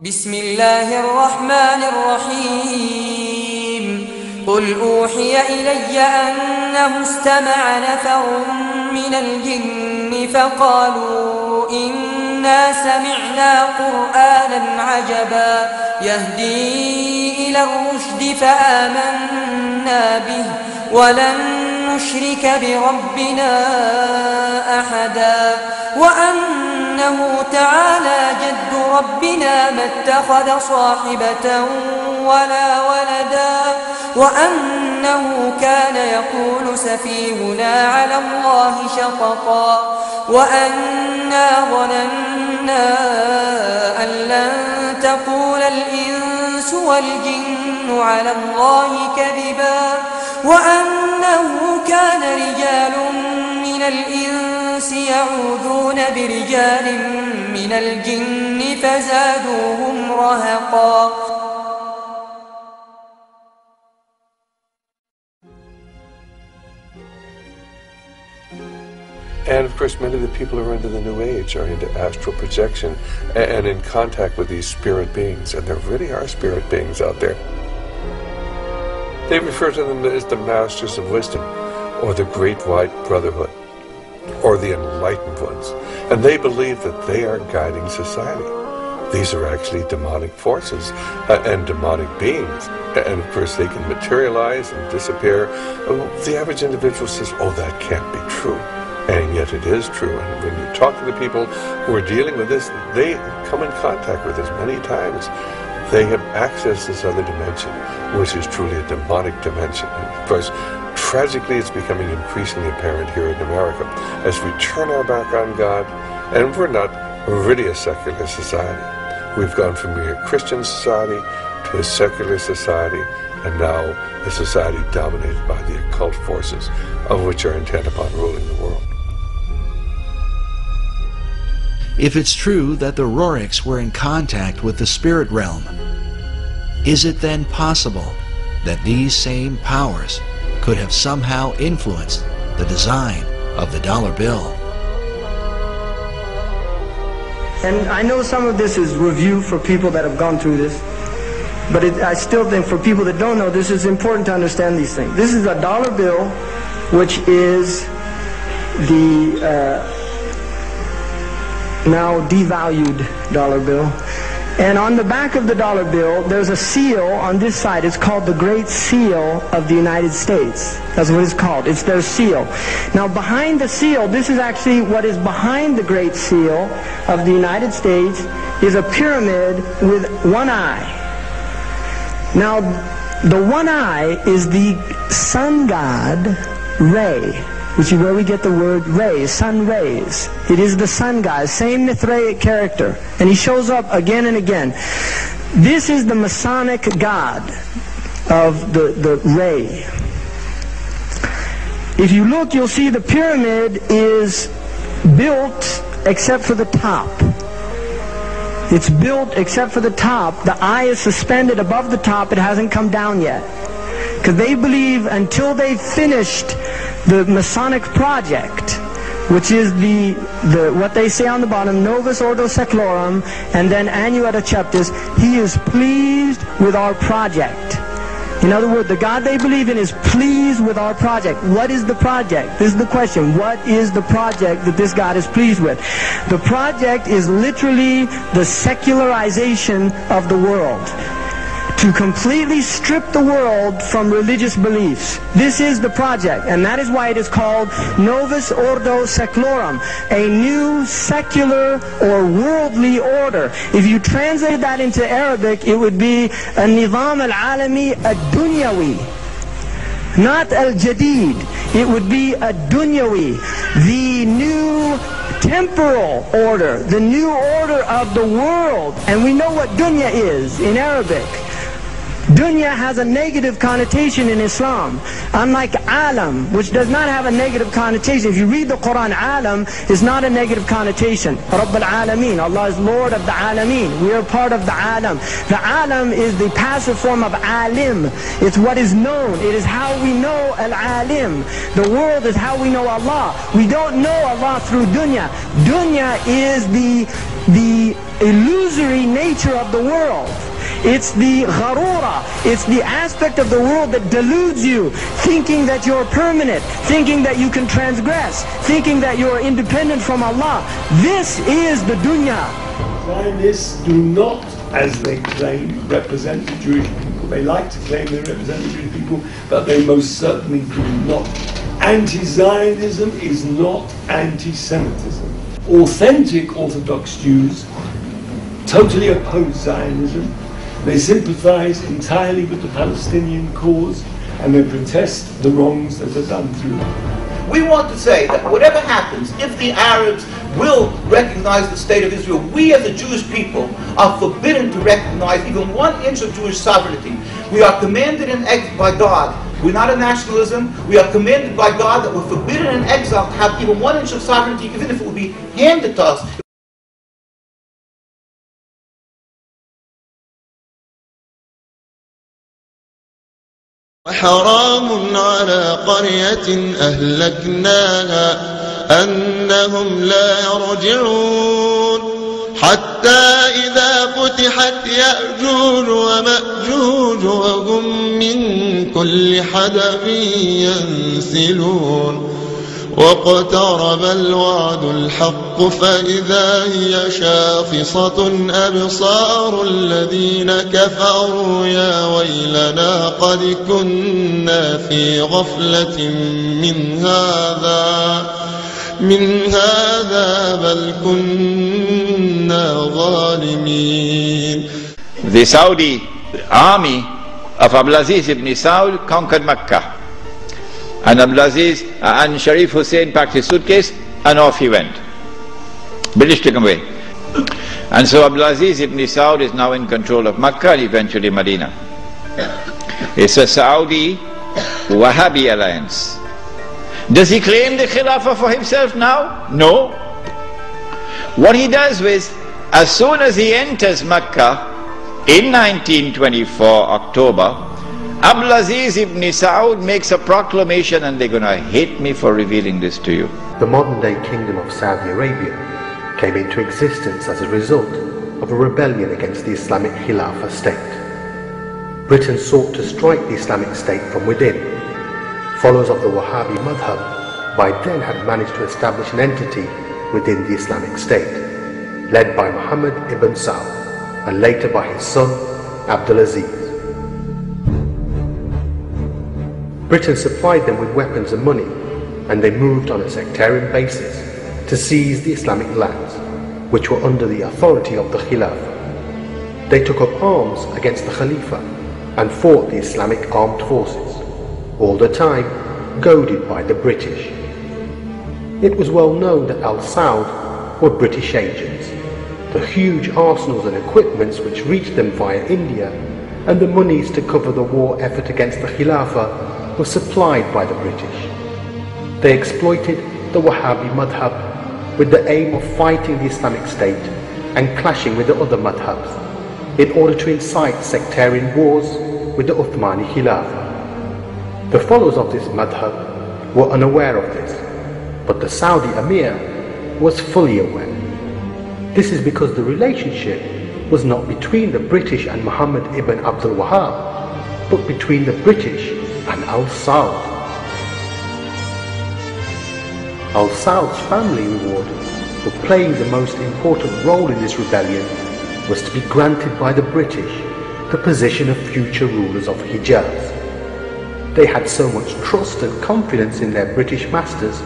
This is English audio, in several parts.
بسم الله الرحمن الرحيم قل أوحي إلي أنه استمع نفر من الجن فقالوا إنا سمعنا قرآنا عجبا يهدي إلى الرشد فآمنا به ولن نشرك بربنا أحدا وأنه تعالى جد ربنا ما اتخذ صاحبة ولا ولدا وأنه كان يقول سفيهنا على الله شططا وأنا ظننا أن لن تقول الإنس والجن على الله كذبا وأنه كان رجال من الإنس يعوذون برجال من الجن فزادوهم رهقا. And of course, many of the people who are into the New Age are into astral projection and in contact with these spirit beings, and there really are spirit beings out there. They refer to them as the Masters of Wisdom, or the Great White Brotherhood, or the Enlightened Ones, and they believe that they are guiding society. These are actually demonic forces and demonic beings, and of course they can materialize and disappear. The average individual says, oh, that can't be true. And yet it is true, and when you talk to the people who are dealing with this, they come in contact with this many times. They have accessed this other dimension, which is truly a demonic dimension. And of course, tragically, it's becoming increasingly apparent here in America as we turn our back on God, and we're not really a secular society. We've gone from being a Christian society to a secular society, and now a society dominated by the occult forces, of which are intent upon ruling the world. If it's true that the Roriks were in contact with the spirit realm, is it then possible that these same powers could have somehow influenced the design of the dollar bill? And I know some of this is review for people that have gone through this, but I still think for people that don't know this, it's important to understand these things. This is a dollar bill, which is the now devalued dollar bill. And on the back of the dollar bill, there's a seal on this side. It's called the Great Seal of the United States. That's what it's called. It's their seal. Now behind the seal, this is actually what is behind the Great Seal of the United States, is a pyramid with one eye. Now the one eye is the sun god Re, which is where we get the word rays, sun rays. It is the sun god, same Mithraic character. And he shows up again and again. This is the Masonic god of the ray. If you look, you'll see the pyramid is built except for the top. It's built except for the top. The eye is suspended above the top. It hasn't come down yet. Because they believe until they've finished the Masonic project, which is the what they say on the bottom, Novus Ordo Seclorum, and then Annuetta Cheptis, he is pleased with our project. In other words, the God they believe in is pleased with our project. What is the project? This is the question. What is the project that this God is pleased with? The project is literally the secularization of the world. To completely strip the world from religious beliefs. This is the project, and that is why it is called Novus Ordo Seclorum, a new secular or worldly order. If you translate that into Arabic, it would be a Nizam al-Alami ad-Dunyawi, not al-Jadid. It would be a Dunyawi, the new temporal order, the new order of the world. And we know what dunya is in Arabic. Dunya has a negative connotation in Islam, unlike alam, which does not have a negative connotation. If you read the Quran, alam is not a negative connotation. Rabb al-Alameen, Allah is Lord of the Alameen. We are part of the alam. The alam is the passive form of alim. It's what is known. It is how we know al-alim. The world is how we know Allah. We don't know Allah through dunya. Dunya is the the illusory nature of the world. It's the gharura, it's the aspect of the world that deludes you, thinking that you're permanent, thinking that you can transgress, thinking that you're independent from Allah. This is the dunya. Zionists do not, as they claim, represent the Jewish people. They like to claim they represent the Jewish people, but they most certainly do not. Anti-Zionism is not anti-Semitism. Authentic Orthodox Jews totally oppose Zionism. They sympathize entirely with the Palestinian cause, and they protest the wrongs that are done through it. We want to say that whatever happens, if the Arabs will recognize the state of Israel, we as a Jewish people are forbidden to recognize even 1 inch of Jewish sovereignty. We are commanded by God. We're not a nationalism. We are commanded by God that we're forbidden in exile to have even 1 inch of sovereignty, even if it would be handed to us. وحرام على قرية أهلكناها أنهم لا يرجعون حتى إذا فتحت يأجوج ومأجوج وهم من كل حدب ينسلون واقترب الوعد الحق فإذا هي شاخصة أبصار الذين كفروا يا ويلنا قد كنا في غفلة من هذا بل كنا ظالمين. The Saudi army of Abdulaziz ibn Saud conquered Mecca. And Abdulaziz and Sharif Hussein packed his suitcase and off he went. British took him away. And so Abdulaziz ibn Saud is now in control of Mecca and eventually Medina. It's a Saudi Wahhabi alliance. Does he claim the Khilafah for himself now? No. What he does is, as soon as he enters Mecca in 1924 October, Abdulaziz ibn Saud makes a proclamation, and they're going to hate me for revealing this to you. The modern-day Kingdom of Saudi Arabia came into existence as a result of a rebellion against the Islamic Khilafah state. Britain sought to strike the Islamic State from within. Followers of the Wahhabi madhab by then had managed to establish an entity within the Islamic State, led by Muhammad ibn Saud and later by his son Abdulaziz. Britain supplied them with weapons and money, and they moved on a sectarian basis to seize the Islamic lands, which were under the authority of the Khilafah. They took up arms against the Khalifa and fought the Islamic armed forces, all the time goaded by the British. It was well known that Al Saud were British agents. The huge arsenals and equipments which reached them via India, and the monies to cover the war effort against the Khilafah were supplied by the British. They exploited the Wahhabi madhab with the aim of fighting the Islamic State and clashing with the other madhabs in order to incite sectarian wars with the Uthmani Khilafah. The followers of this madhab were unaware of this, but the Saudi Emir was fully aware. This is because the relationship was not between the British and Muhammad ibn Abdul Wahhab, but between the British and Al Saud. Al Saud's family reward for playing the most important role in this rebellion was to be granted by the British the position of future rulers of Hijaz. They had so much trust and confidence in their British masters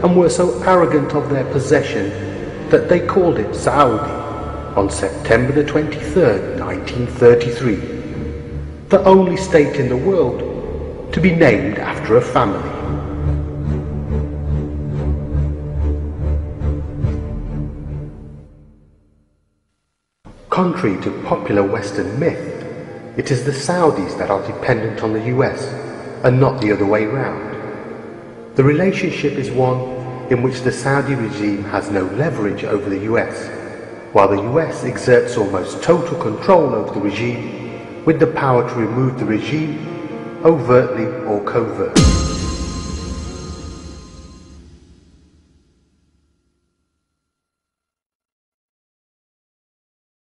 and were so arrogant of their possession that they called it Saudi on September the 23rd, 1933, the only state in the world to be named after a family. Contrary to popular Western myth, it is the Saudis that are dependent on the US and not the other way round. The relationship is one in which the Saudi regime has no leverage over the US, while the US exerts almost total control over the regime, with the power to remove the regime overtly or covertly.